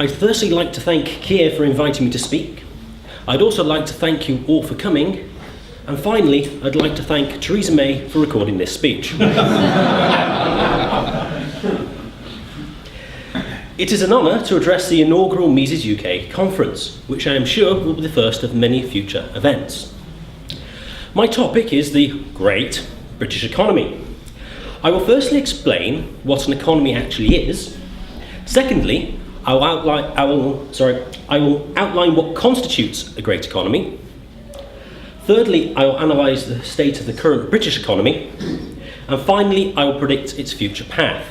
I'd firstly like to thank Keir for inviting me to speak. I'd also like to thank you all for coming. And finally, I'd like to thank Theresa May for recording this speech. It is an honour to address the inaugural MISES UK conference, which I am sure will be the first of many future events. My topic is the Great British Economy. I will firstly explain what an economy actually is. Secondly, I will outline what constitutes a great economy. Thirdly, I will analyse the state of the current British economy. And finally, I will predict its future path.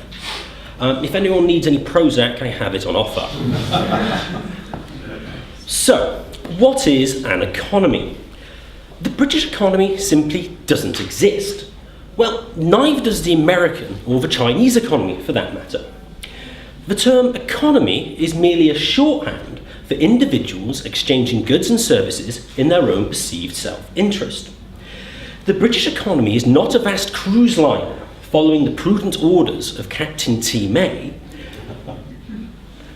If anyone needs any Prozac, I have it on offer. So, what is an economy? The British economy simply doesn't exist. Well, neither does the American or the Chinese economy, for that matter. The term economy is merely a shorthand for individuals exchanging goods and services in their own perceived self-interest. The British economy is not a vast cruise liner following the prudent orders of Captain T. May,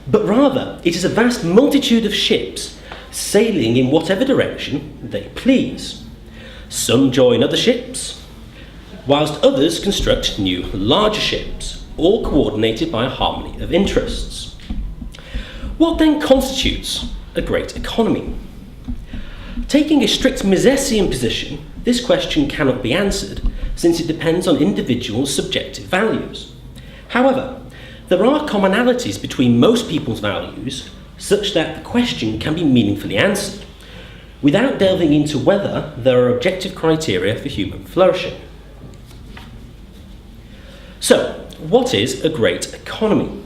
but rather it is a vast multitude of ships sailing in whatever direction they please. Some join other ships, whilst others construct new, larger ships, all coordinated by a harmony of interests. What then constitutes a great economy? Taking a strict Misesian position, this question cannot be answered, since it depends on individuals' subjective values. However, there are commonalities between most people's values, such that the question can be meaningfully answered, without delving into whether there are objective criteria for human flourishing. So, what is a great economy?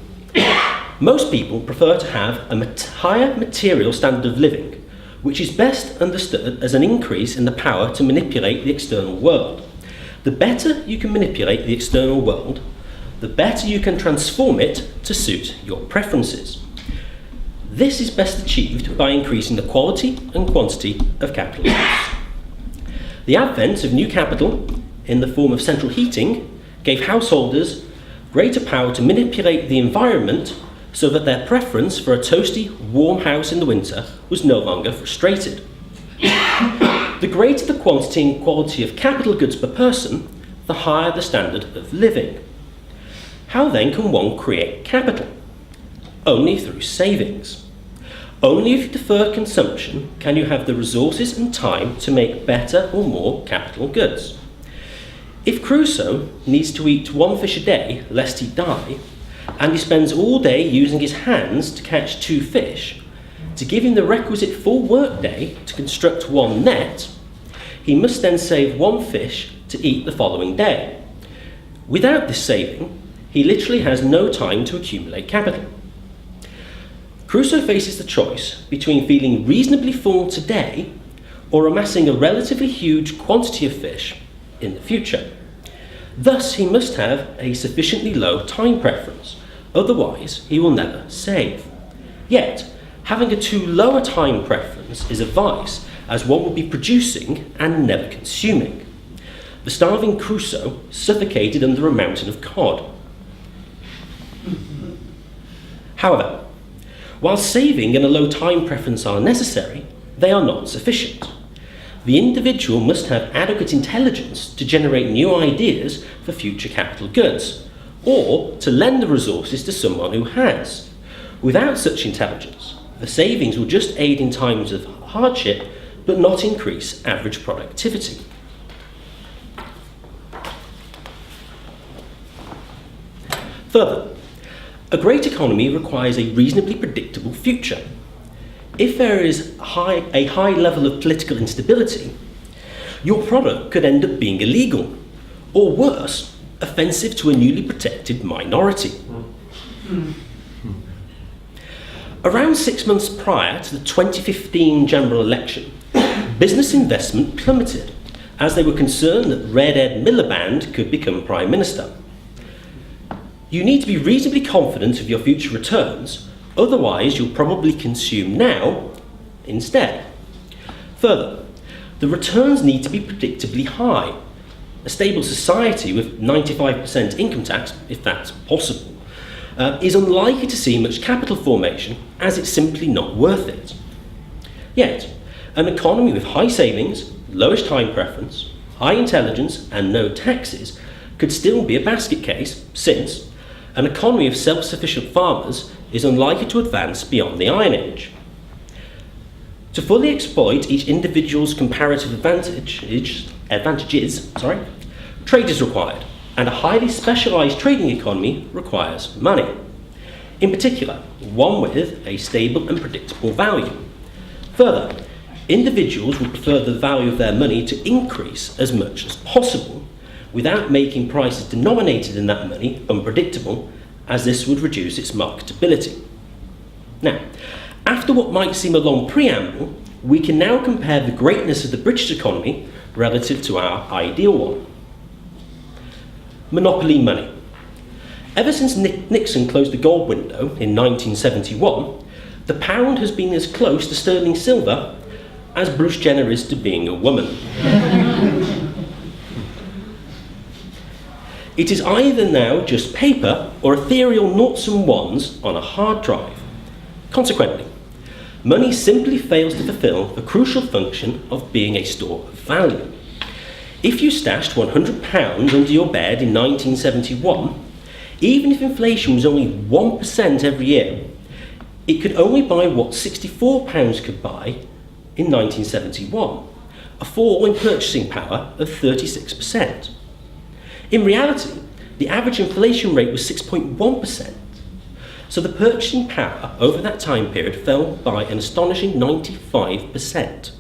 Most people prefer to have a higher material standard of living, which is best understood as an increase in the power to manipulate the external world. The better you can manipulate the external world, the better you can transform it to suit your preferences. This is best achieved by increasing the quality and quantity of capital goods. The advent of new capital in the form of central heating gave householders greater power to manipulate the environment so that their preference for a toasty, warm house in the winter was no longer frustrated. The greater the quantity and quality of capital goods per person, the higher the standard of living. How then can one create capital? Only through savings. Only if you defer consumption can you have the resources and time to make better or more capital goods. If Crusoe needs to eat one fish a day lest he die, and he spends all day using his hands to catch 2 fish, to give him the requisite full work day to construct 1 net, he must then save 1 fish to eat the following day. Without this saving, he literally has no time to accumulate capital. Crusoe faces the choice between feeling reasonably full today or amassing a relatively huge quantity of fish in the future. Thus, he must have a sufficiently low time preference, otherwise he will never save. Yet, having a too low a time preference is a vice, as one will be producing and never consuming. The starving Crusoe suffocated under a mountain of cod. However, while saving and a low time preference are necessary, they are not sufficient. The individual must have adequate intelligence to generate new ideas for future capital goods, or to lend the resources to someone who has. Without such intelligence, the savings will just aid in times of hardship, but not increase average productivity. Further, a great economy requires a reasonably predictable future. If there is a high level of political instability, your product could end up being illegal, or worse, offensive to a newly protected minority. Around 6 months prior to the 2015 general election, business investment plummeted as they were concerned that Red Ed Miliband could become Prime Minister. You need to be reasonably confident of your future returns, otherwise you'll probably consume now instead. Further, the returns need to be predictably high. A stable society with 95% income tax, if that's possible, is unlikely to see much capital formation, as it's simply not worth it. Yet, an economy with high savings, lowest time preference, high intelligence and no taxes could still be a basket case, since an economy of self-sufficient farmers is unlikely to advance beyond the Iron Age. To fully exploit each individual's comparative advantages, trade is required, and a highly specialised trading economy requires money. In particular, one with a stable and predictable value. Further, individuals would prefer the value of their money to increase as much as possible, without making prices denominated in that money unpredictable, as this would reduce its marketability. Now, after what might seem a long preamble, we can now compare the greatness of the British economy relative to our ideal one. Monopoly money. Ever since Nixon closed the gold window in 1971, the pound has been as close to sterling silver as Bruce Jenner is to being a woman. It is either now just paper or ethereal noughts and ones on a hard drive. Consequently, money simply fails to fulfill the crucial function of being a store of value. If you stashed £100 under your bed in 1971, even if inflation was only 1% every year, it could only buy what £64 could buy in 1971, a fall in purchasing power of 36%. In reality, the average inflation rate was 6.1%, so the purchasing power over that time period fell by an astonishing 95%.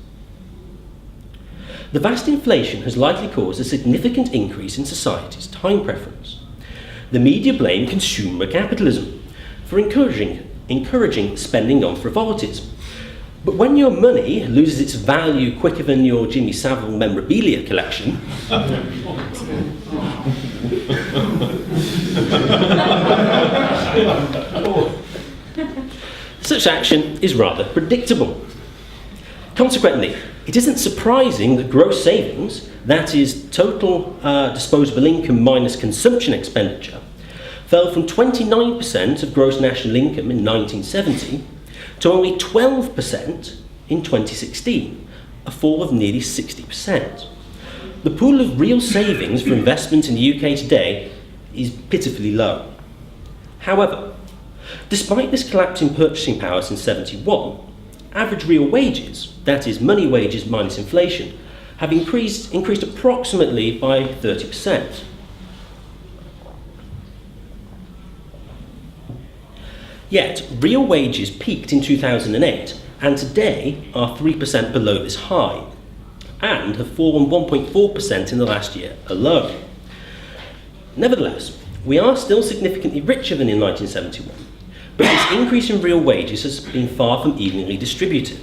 The vast inflation has likely caused a significant increase in society's time preference. The media blame consumer capitalism for encouraging spending on frivolities. But when your money loses its value quicker than your Jimmy Savile memorabilia collection, such action is rather predictable. Consequently, it isn't surprising that gross savings, that is, total disposable income minus consumption expenditure, fell from 29% of gross national income in 1970 to only 12% in 2016, a fall of nearly 60%. The pool of real savings for investment in the UK today is pitifully low. However, despite this collapse in purchasing power since 71, average real wages, that is, money wages minus inflation, have increased approximately by 30%. Yet, real wages peaked in 2008 and today are 3% below this high, and have fallen 1.4% in the last year alone. Nevertheless, we are still significantly richer than in 1971, but this increase in real wages has been far from evenly distributed.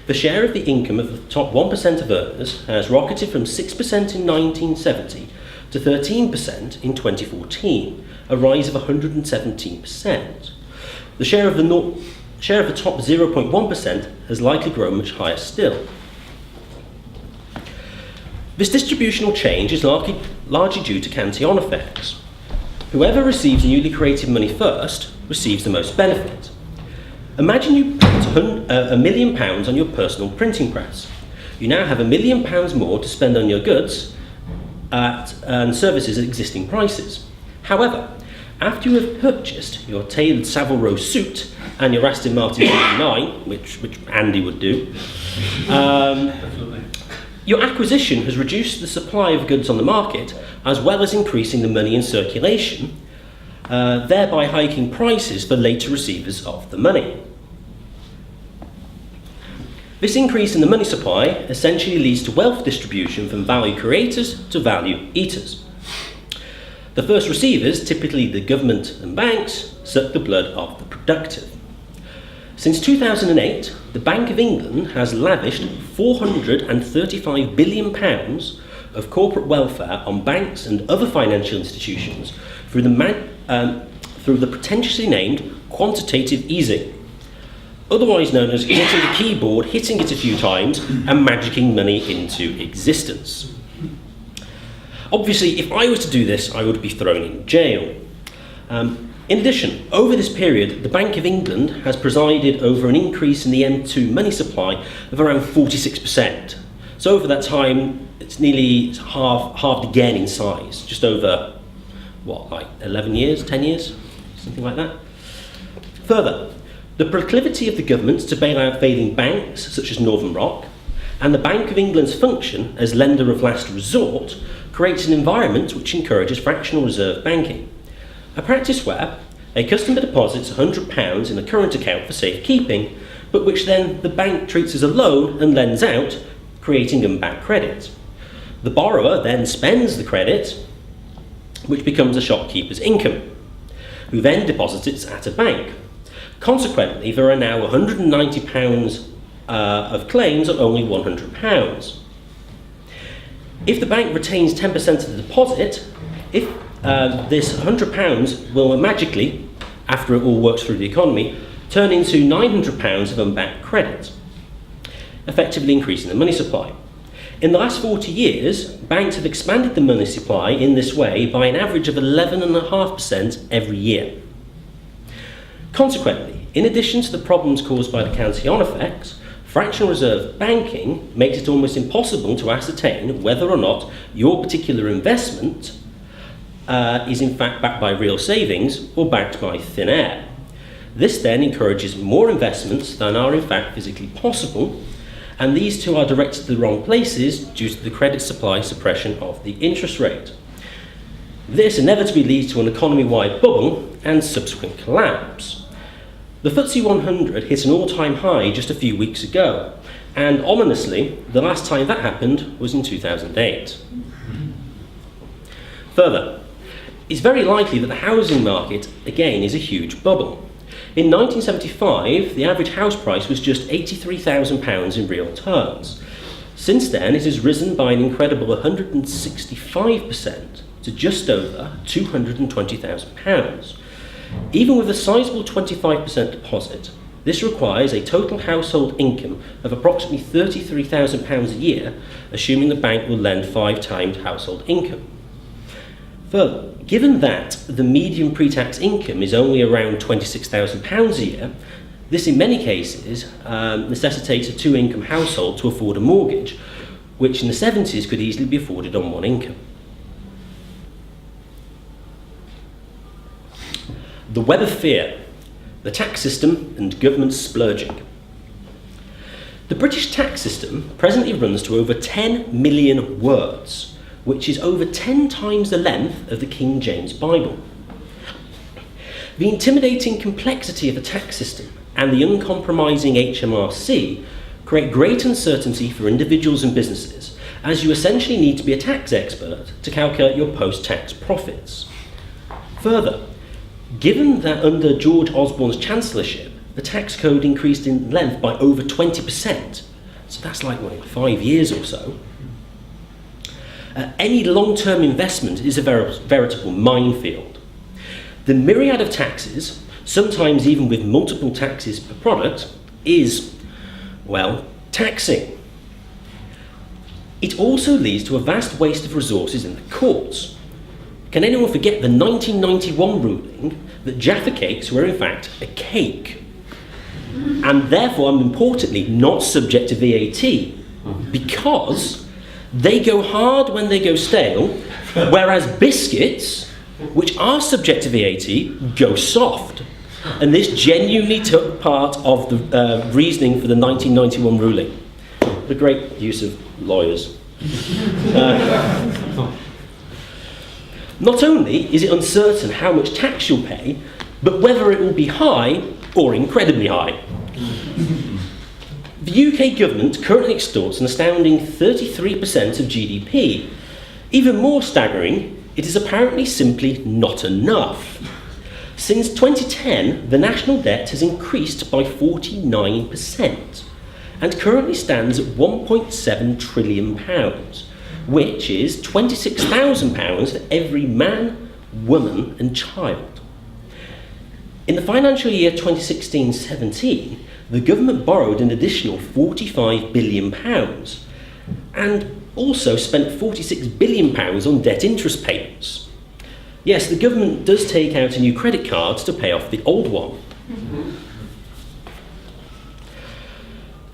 The share of the income of the top 1% of earners has rocketed from 6% in 1970 to 13% in 2014, a rise of 117%. The share of the top 0.1% has likely grown much higher still. This distributional change is largely due to Cantillon effects. Whoever receives newly created money first receives the most benefit. Imagine you put £1 million on your personal printing press. You now have £1 million more to spend on your goods and services at existing prices. However, after you have purchased your tailored Savile Row suit and your Aston Martin 9, which Andy would do, your acquisition has reduced the supply of goods on the market, as well as increasing the money in circulation, thereby hiking prices for later receivers of the money. This increase in the money supply essentially leads to wealth distribution from value creators to value eaters. The first receivers, typically the government and banks, suck the blood of the productive. Since 2008, the Bank of England has lavished £435 billion of corporate welfare on banks and other financial institutions through the pretentiously named quantitative easing, otherwise known as getting the keyboard, hitting it a few times, and magicking money into existence. Obviously, if I was to do this, I would be thrown in jail. In addition, over this period, the Bank of England has presided over an increase in the M2 money supply of around 46%. So over that time, it's nearly halved again in size, just over, what, like 11 years, 10 years, something like that. Further, the proclivity of the government to bail out failing banks, such as Northern Rock, and the Bank of England's function as lender of last resort creates an environment which encourages fractional reserve banking, a practice where a customer deposits £100 in a current account for safekeeping, but which then the bank treats as a loan and lends out, creating unbacked credit. The borrower then spends the credit, which becomes a shopkeeper's income, who then deposits it at a bank. Consequently, there are now £190 of claims on only £100. If the bank retains 10% of the deposit, if this £100 will magically, after it all works through the economy, turn into £900 of unbacked credit, effectively increasing the money supply. In the last 40 years, banks have expanded the money supply in this way by an average of 11.5% every year. Consequently, in addition to the problems caused by the counter-on effects, fractional reserve banking makes it almost impossible to ascertain whether or not your particular investment is in fact backed by real savings or backed by thin air. This then encourages more investments than are in fact physically possible, and these two are directed to the wrong places due to the credit supply suppression of the interest rate. This inevitably leads to an economy-wide bubble and subsequent collapse. The FTSE 100 hit an all-time high just a few weeks ago, and ominously, the last time that happened was in 2008. Further, it's very likely that the housing market, again, is a huge bubble. In 1975, the average house price was just £83,000 in real terms. Since then, it has risen by an incredible 165% to just over £220,000. Even with a sizable 25% deposit, this requires a total household income of approximately £33,000 a year, assuming the bank will lend 5 times household income. Further, given that the median pre-tax income is only around £26,000 a year, this in many cases necessitates a 2-income household to afford a mortgage, which in the 70s could easily be afforded on 1 income. The web of fear, the tax system and government splurging. The British tax system presently runs to over 10 million words, which is over 10 times the length of the King James Bible. The intimidating complexity of the tax system and the uncompromising HMRC create great uncertainty for individuals and businesses, as you essentially need to be a tax expert to calculate your post-tax profits. Further, given that under George Osborne's chancellorship, the tax code increased in length by over 20%, so that's like 5 years or so, any long-term investment is a veritable minefield. The myriad of taxes, sometimes even with multiple taxes per product, is, well, taxing. It also leads to a vast waste of resources in the courts. Can anyone forget the 1991 ruling that Jaffa cakes were in fact a cake, and therefore, importantly, not subject to VAT, because they go hard when they go stale, whereas biscuits, which are subject to VAT, go soft. And this genuinely took part of the reasoning for the 1991 ruling. The great use of lawyers. Not only is it uncertain how much tax you'll pay, but whether it will be high or incredibly high. The UK government currently extorts an astounding 33% of GDP. Even more staggering, it is apparently simply not enough. Since 2010, the national debt has increased by 49% and currently stands at £1.7 trillion, which is £26,000 for every man, woman and child. In the financial year 2016-17, the government borrowed an additional £45 billion and also spent £46 billion on debt interest payments. Yes, the government does take out a new credit card to pay off the old one.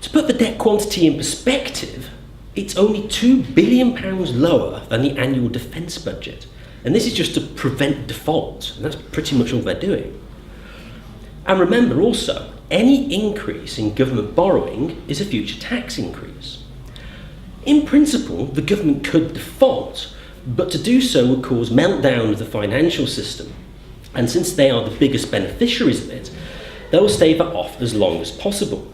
To put the debt quantity in perspective, it's only £2 billion lower than the annual defence budget. And this is just to prevent default, and that's pretty much all they're doing. And remember also, any increase in government borrowing is a future tax increase. In principle, the government could default, but to do so would cause meltdown of the financial system. And since they are the biggest beneficiaries of it, they will stave it off as long as possible.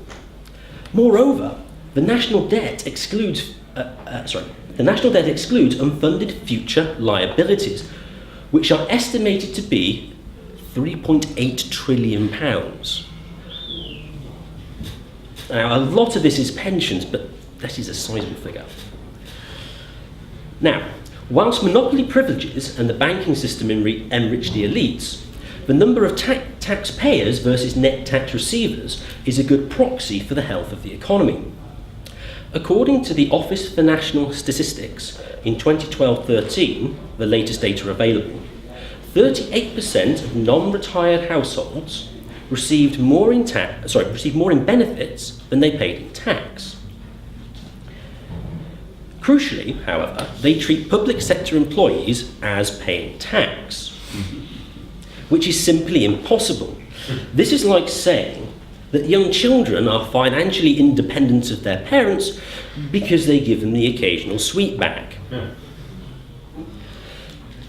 Moreover, the national debt excludes unfunded future liabilities, which are estimated to be £3.8 trillion. Now, a lot of this is pensions, but that is a sizable figure. Now, whilst monopoly privileges and the banking system enrich the elites, the number of taxpayers versus net tax receivers is a good proxy for the health of the economy. According to the Office for National Statistics, in 2012-13, the latest data available, 38% of non-retired households received more in benefits than they paid in tax. Crucially, however, they treat public sector employees as paying tax, which is simply impossible. This is like saying that young children are financially independent of their parents because they give them the occasional sweet bag.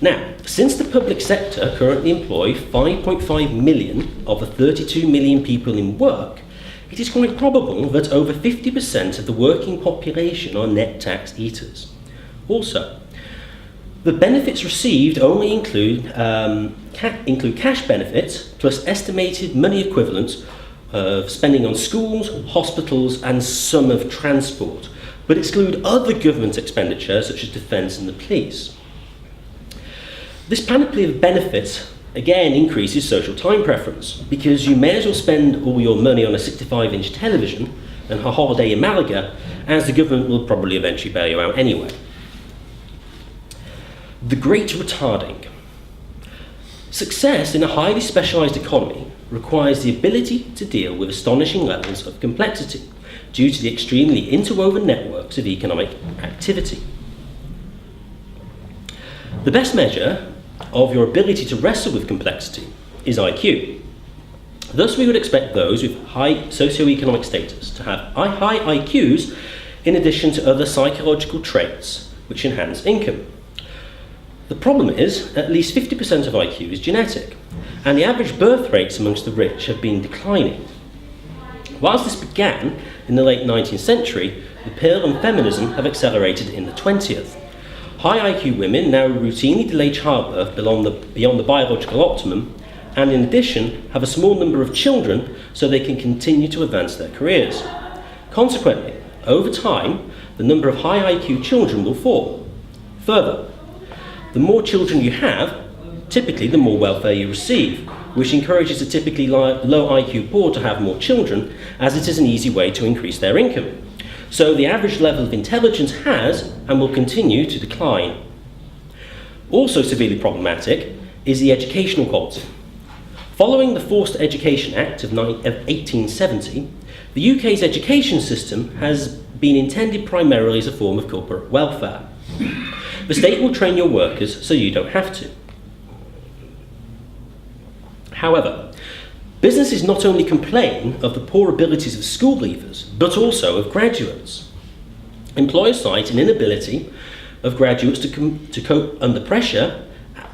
Now, since the public sector currently employ 5.5 million of the 32 million people in work, it is quite probable that over 50% of the working population are net tax eaters. Also, the benefits received only include cash benefits plus estimated money equivalents of spending on schools, hospitals and some of transport, but exclude other government expenditure such as defence and the police. This panoply of benefits again increases social time preference, because you may as well spend all your money on a 65-inch television and a holiday in Malaga, as the government will probably eventually bail you out anyway. The great retarding. Success in a highly specialised economy requires the ability to deal with astonishing levels of complexity due to the extremely interwoven networks of economic activity. The best measure of your ability to wrestle with complexity is IQ. Thus, we would expect those with high socioeconomic status to have high IQs in addition to other psychological traits which enhance income. The problem is, at least 50% of IQ is genetic, and the average birth rates amongst the rich have been declining. Whilst this began in the late 19th century, the appeal on feminism have accelerated in the 20th. High IQ women now routinely delay childbirth beyond the biological optimum, and in addition have a small number of children so they can continue to advance their careers. Consequently, over time, the number of high IQ children will fall. Further, the more children you have, typically the more welfare you receive, which encourages a typically low IQ poor to have more children, as it is an easy way to increase their income. So the average level of intelligence has and will continue to decline. Also severely problematic is the educational quality. Following the Forced Education Act of 1870, the UK's education system has been intended primarily as a form of corporate welfare. The state will train your workers so you don't have to. However, businesses not only complain of the poor abilities of school leavers, but also of graduates. Employers cite an inability of graduates to cope under pressure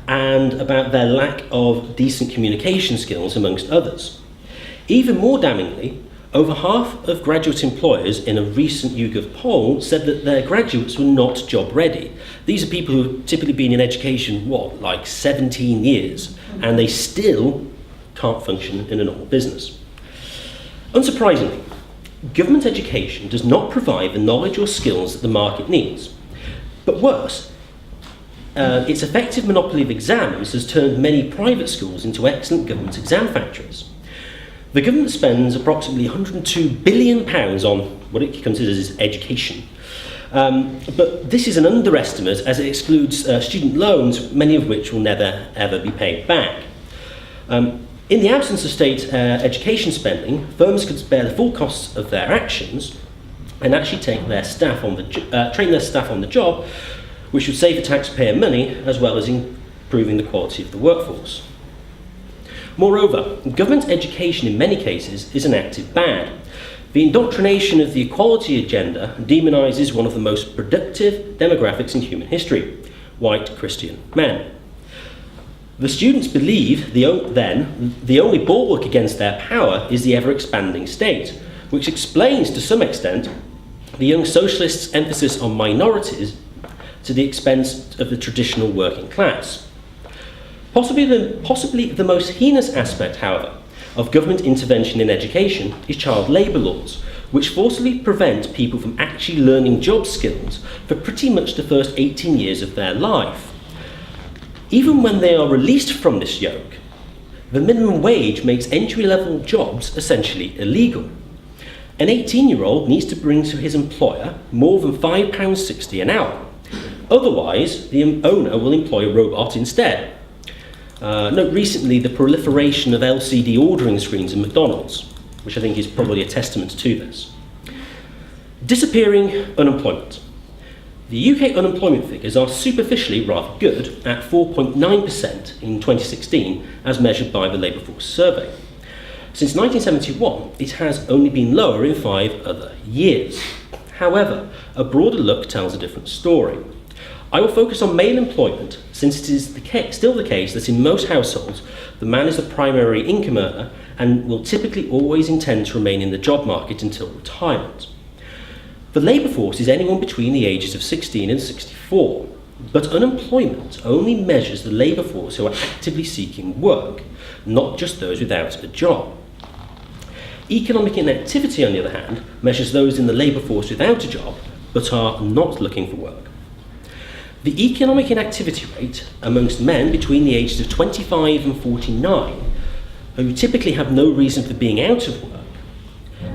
and about their lack of decent communication skills, amongst others. Even more damningly, over half of graduate employers in a recent YouGov poll said that their graduates were not job ready. These are people who have typically been in education, like 17 years, and they still can't function in a normal business. Unsurprisingly, government education does not provide the knowledge or skills that the market needs. But worse, its effective monopoly of exams has turned many private schools into excellent government exam factories. The government spends approximately £102 billion on what it considers as education, But this is an underestimate as it excludes student loans, many of which will never ever be paid back. In the absence of state education spending, firms could bear the full costs of their actions and actually train their staff on the job, which would save the taxpayer money as well as improving the quality of the workforce. Moreover, government education in many cases is an active bad. The indoctrination of the equality agenda demonises one of the most productive demographics in human history: white Christian men. The students believe the only bulwark against their power is the ever-expanding state, which explains to some extent the young socialists' emphasis on minorities to the expense of the traditional working class. Possibly the most heinous aspect, however, of government intervention in education is child labour laws, which forcibly prevent people from actually learning job skills for pretty much the first 18 years of their life. Even when they are released from this yoke, the minimum wage makes entry-level jobs essentially illegal. An 18-year-old needs to bring to his employer more than £5.60 an hour. Otherwise, the owner will employ a robot instead. Note recently the proliferation of LCD ordering screens in McDonald's, which I think is probably a testament to this. Disappearing unemployment. The UK unemployment figures are superficially rather good at 4.9% in 2016 as measured by the Labour Force Survey. Since 1971, it has only been lower in 5 other years. However, a broader look tells a different story. I will focus on male employment, since it is still the case that in most households, the man is the primary income earner and will typically always intend to remain in the job market until retirement. The labour force is anyone between the ages of 16 and 64, but unemployment only measures the labour force who are actively seeking work, not just those without a job. Economic inactivity, on the other hand, measures those in the labour force without a job, but are not looking for work. The economic inactivity rate amongst men between the ages of 25 and 49, who typically have no reason for being out of work,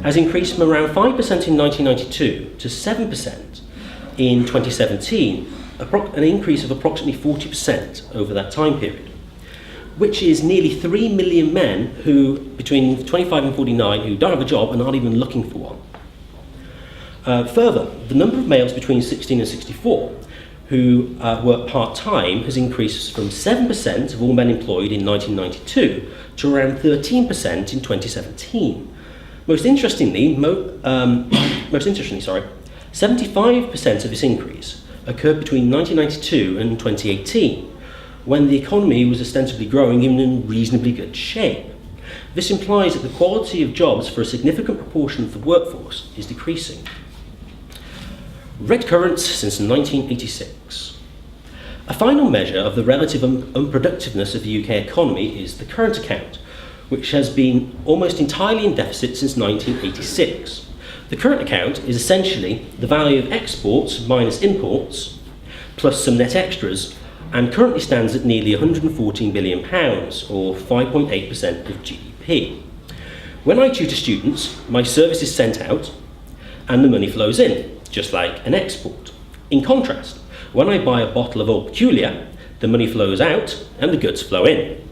has increased from around 5% in 1992 to 7% in 2017, an increase of approximately 40% over that time period, which is nearly 3 million men who, between 25 and 49, who don't have a job and aren't even looking for one. Further, the number of males between 16 and 64 who work part-time has increased from 7% of all men employed in 1992 to around 13% in 2017. Most interestingly, 75% of this increase occurred between 1992 and 2018, when the economy was ostensibly growing in reasonably good shape. This implies that the quality of jobs for a significant proportion of the workforce is decreasing. Red currents since 1986. A final measure of the relative unproductiveness of the UK economy is the current account, which has been almost entirely in deficit since 1986. The current account is essentially the value of exports minus imports, plus some net extras, and currently stands at nearly £114 billion, or 5.8% of GDP. When I tutor students, my service is sent out, and the money flows in, just like an export. In contrast, when I buy a bottle of Old Peculiar, the money flows out, and the goods flow in,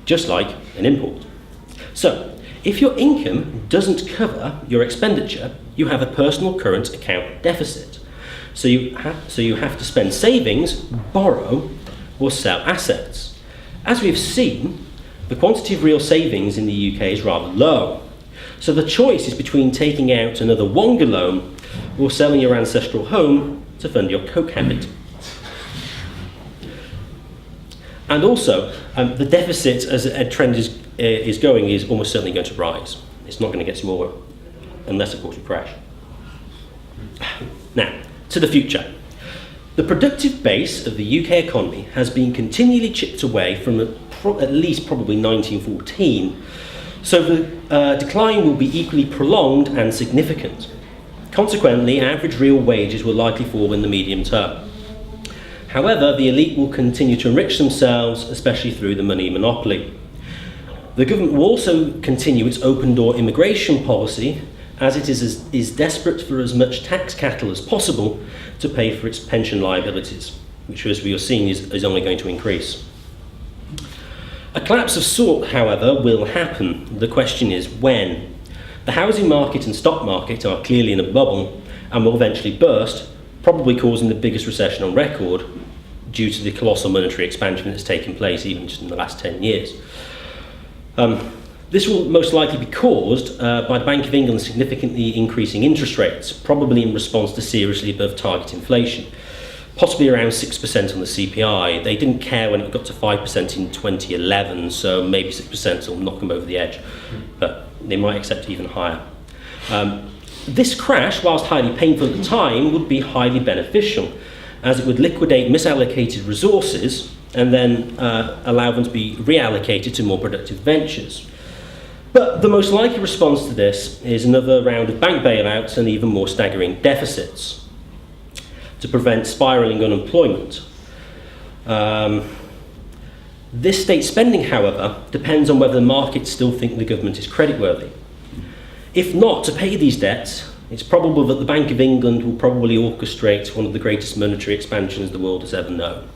just like an import. So, if your income doesn't cover your expenditure, you have a personal current account deficit. So you have to spend savings, borrow, or sell assets. As we've seen, the quantity of real savings in the UK is rather low. So the choice is between taking out another Wonga loan or selling your ancestral home to fund your coke habit. And also, the deficit as a trend is going is almost certainly going to rise. It's not going to get smaller, unless of course we crash. Now, to the future. The productive base of the UK economy has been continually chipped away from at least probably 1914, so the decline will be equally prolonged and significant. Consequently, average real wages will likely fall in the medium term. However, the elite will continue to enrich themselves, especially through the money monopoly. The government will also continue its open-door immigration policy, as it is desperate for as much tax cattle as possible to pay for its pension liabilities, which, as we are seeing, is only going to increase. A collapse of sort, however, will happen. The question is when. The housing market and stock market are clearly in a bubble and will eventually burst, probably causing the biggest recession on record due to the colossal monetary expansion that's taken place even just in the last 10 years. This will most likely be caused by the Bank of England significantly increasing interest rates, probably in response to seriously above target inflation, possibly around 6% on the CPI. They didn't care when it got to 5% in 2011, so maybe 6% will knock them over the edge, but they might accept even higher. This crash, whilst highly painful at the time, would be highly beneficial, as it would liquidate misallocated resources and then allow them to be reallocated to more productive ventures. But the most likely response to this is another round of bank bailouts and even more staggering deficits to prevent spiralling unemployment. This state spending, however, depends on whether the markets still think the government is creditworthy. If not, to pay these debts, it's probable that the Bank of England will probably orchestrate one of the greatest monetary expansions the world has ever known.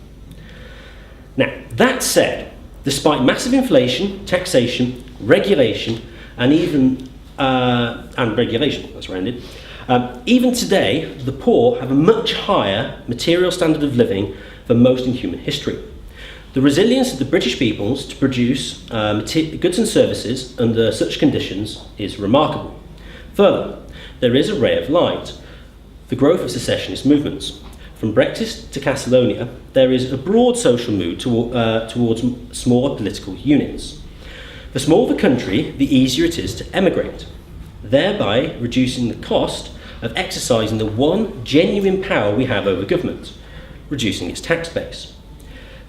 Now, that said, despite massive inflation, taxation, regulation, and even regulation, that's rounded, even today, the poor have a much higher material standard of living than most in human history. The resilience of the British peoples to produce goods and services under such conditions is remarkable. Further, there is a ray of light: the growth of secessionist movements. From Brexit to Catalonia, there is a broad social mood towards smaller political units. The smaller the country, the easier it is to emigrate, thereby reducing the cost of exercising the one genuine power we have over government, reducing its tax base.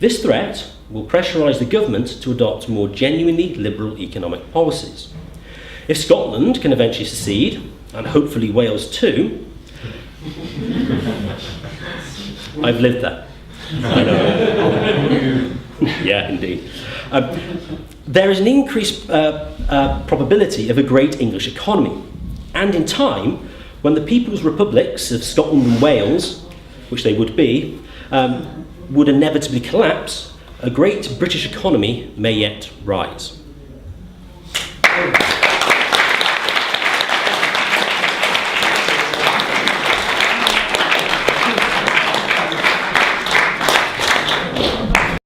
This threat will pressurise the government to adopt more genuinely liberal economic policies. If Scotland can eventually secede, and hopefully Wales too, I've lived that. I know. Yeah, indeed. There is an increased probability of a great English economy, and in time, when the People's Republics of Scotland and Wales, which they would be, would inevitably collapse, a great British economy may yet rise.